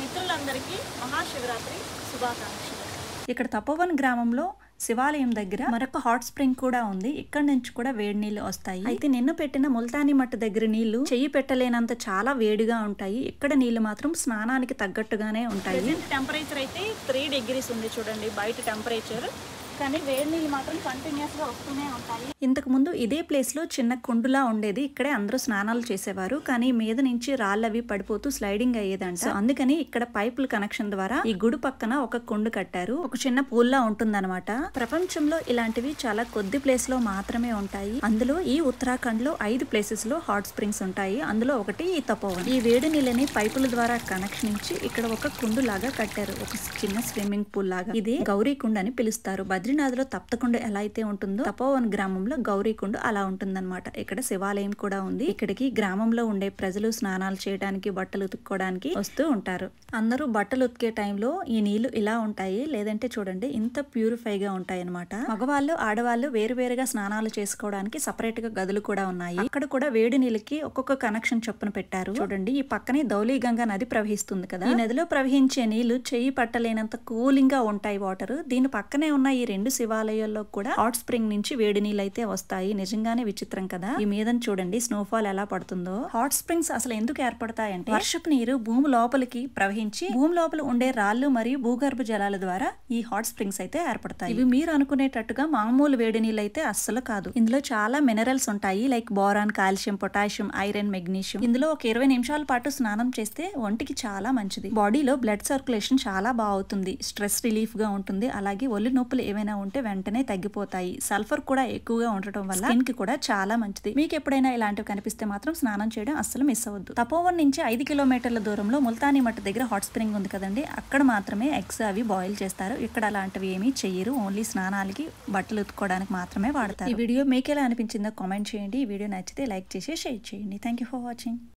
మిత్రులందరికీ మహాశివరాత్రి శుభాకాంక్షలు. ఇక్కడ తపోవన్ గ్రామంలో శివాలయం దగ్గర మరొక హాట్ స్ప్రింగ్ కూడా ఉంది. ఇక్కడ నుంచి కూడా వేడి నీళ్లు వస్తాయి. అయితే నిన్న పెట్టిన ముల్తానీ మట్టు దగ్గర నీళ్లు చెయ్యి పెట్టలేనంత చాలా వేడిగా ఉంటాయి. ఇక్కడ నీళ్లు మాత్రం స్నానానికి తగ్గట్టుగానే ఉంటాయి. టెంపరేచర్ అయితే 3 degrees ఉంది చూడండి బయట టెంపరేచర్. కానీ వేడి నీళ్ళు మాత్రం కంటిన్యూస్ గా వస్తూనే ఉంటాయి. ఇంతకు ముందు ఇదే ప్లేస్ లో చిన్న కుండులా ఉండేది. ఇక్కడే అందరూ స్నానాలు చేసేవారు. కానీ మీద నుంచి రాళ్ళవి పడిపోతూ స్లైడింగ్ అయ్యేదంట. అందుకని ఇక్కడ పైపుల కనెక్షన్ ద్వారా ఈ గుడి పక్కన ఒక కుండు కట్టారు. ఒక చిన్న పూల్ లా ఉంటుందన్నమాట. ప్రపంచంలో ఇలాంటివి చాలా కొద్ది ప్లేస్ లో మాత్రమే ఉంటాయి. అందులో ఈ ఉత్తరాఖండ్ లో 5 ప్లేసెస్ లో హాట్ స్ప్రింగ్స్ ఉంటాయి. అందులో ఒకటి ఈ తపోవన్. ఈ వేడి నీళ్ళని పైపుల ద్వారా కనెక్షన్ ఇచ్చి ఇక్కడ ఒక కుండు లాగా కట్టారు. ఒక చిన్న స్విమ్మింగ్ పూల్ లాగా. ఇది గౌరీ కుండ్ అని పిలుస్తారు. బద్రీనాథ్ లో తప్తకుండ ఎలా అయితే ఉంటుందో తపోవన్ గ్రామంలో గౌరీకుండ అలా ఉంటుందన్నమాట. ఇక్కడ శివాలయం కూడా ఉంది. ఇక్కడికి గ్రామంలో ఉండే ప్రజలు స్నానాలు చేయడానికి, బట్టలు ఉతుక్కోవడానికి వస్తూ ఉంటారు. అందరూ బట్టలు ఉతికే టైంలో ఈ నీళ్లు ఇలా ఉంటాయి. లేదంటే చూడండి ఇంత ప్యూరిఫై గా ఉంటాయి అనమాట. మగవాళ్ళు ఆడవాళ్ళు వేరువేరుగా స్నానాలు చేసుకోవడానికి సపరేట్ గా గదులు కూడా ఉన్నాయి. అక్కడ కూడా వేడి నీళ్ళకి ఒక్కొక్క కనెక్షన్ చొప్పున పెట్టారు. చూడండి ఈ పక్కనే ధౌలీ గంగా నది ప్రవహిస్తుంది కదా. ఈ నదిలో ప్రవహించే నీళ్లు చెయ్యి పట్టలేనంత కూలింగ్ గా ఉంటాయి వాటర్. దీని పక్కనే ఉన్న ఈ 2 శివాలయాల్లో కూడా హాట్ స్ప్రింగ్ నుంచి వేడి నీళ్ళు అయితే వస్తాయి. నిజంగానే విచిత్రం కదా. ఈ మీద చూడండి స్నోఫాల్ ఎలా పడుతుందో. హాట్ స్ప్రింగ్స్ అసలు ఎందుకు ఏర్పడతాయంటే వర్షపు నీరు భూమి లోపలికి ప్రవహించి భూమి లోపల ఉండే రాళ్లు మరియు భూగర్భ జలాల ద్వారా ఈ హాట్ స్ప్రింగ్స్ అయితే ఏర్పడతాయి. ఇవి మీరు అనుకునేటట్టుగా మామూలు వేడి నీళ్ళు అయితే అస్సలు కాదు. ఇందులో చాలా మినరల్స్ ఉంటాయి. Like boron, calcium, potassium, iron, magnesium. ఇందులో ఒక 20 నిమిషాల పాటు స్నానం చేస్తే ఒంటికి చాలా మంచిది. బాడీలో బ్లడ్ సర్క్యులేషన్ చాలా బాగుతుంది. స్ట్రెస్ రిలీఫ్ గా ఉంటుంది. అలాగే ఒళ్ళు నొప్పులు ఏమైనా ఉంటే వెంటనే తగ్గిపోతాయి. సల్ఫర్ కూడా ఎక్కువగా ఉండటం వల్ల స్కిన్ కి కూడా చాలా మంచిది. మీకు ఎప్పుడైనా ఇలాంటివి కనిపిస్తే మాత్రం స్నానం చేయడం అస్సలు మిస్ అవ్వద్దు. తపోవన్ నుంచి 5 కిలోమీటర్ల దూరంలో ముల్తానీ మట్టు దగ్గర హాట్ స్ప్రింగ్ ఉంది కదండి. అక్కడ మాత్రమే ఎగ్స్ అవి బాయిల్ చేస్తారు. ఇక్కడ అలాంటివి ఏమీ చెయ్యరు. ఓన్లీ స్నానాలకి, బట్టలు ఉతుక్కోవడానికి మాత్రమే వాడతారు. ఈ వీడియో మీకు ఎలా అనిపించిందో కామెంట్ చేయండి. ఈ వీడియో నచ్చితే లైక్ చేసి షేర్ చేయండి. Thank you for watching.